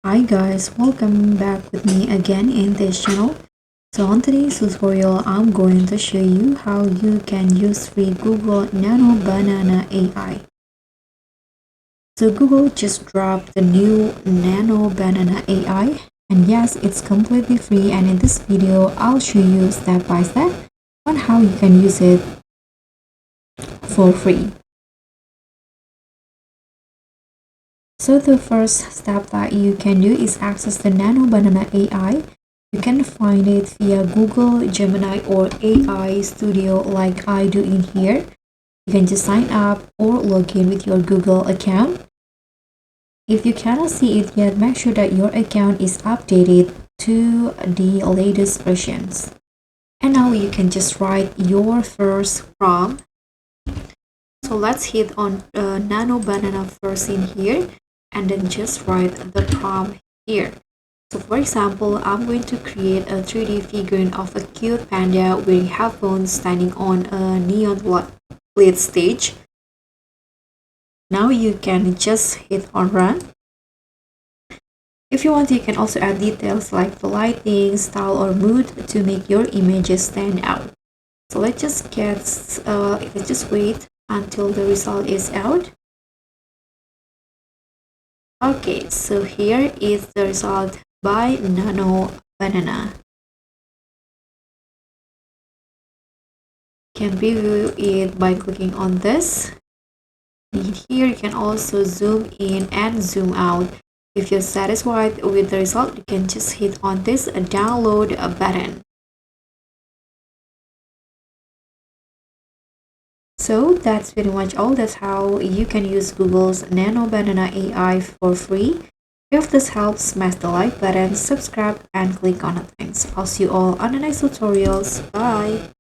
Hi guys, welcome back with me again in this channel. So on today's tutorial, I'm going to show you how you can use free Google Nano Banana AI. So Google just dropped the new Nano Banana AI, and yes, it's completely free, and in this video, I'll show you step by step on how you can use it for free. So the first step that you can do is access the Nano Banana AI. You can find it via Google, Gemini, or AI Studio like I do in here. You can just sign up or log in with your Google account. If you cannot see it yet, make sure that your account is updated to the latest versions. And now you can just write your first prompt. So let's hit on Nano Banana first in here, and then just write the prompt here. So for example, I'm going to create a 3D figurine of a cute panda wearing headphones standing on a neon lit stage. Now you can just hit on run. If you want, you can also add details like the lighting, style, or mood to make your images stand out. So let's just wait until the result is out. Okay, so here is the result by Nano Banana. You can preview it by clicking on this. And here you can also zoom in and zoom out. If you're satisfied with the result, you can just hit on this download button. So that's pretty much all. That's how you can use Google's Nano Banana AI for free. If this helps, smash the like button, subscribe, and click on the thanks. I'll see you all on the next tutorials. Bye!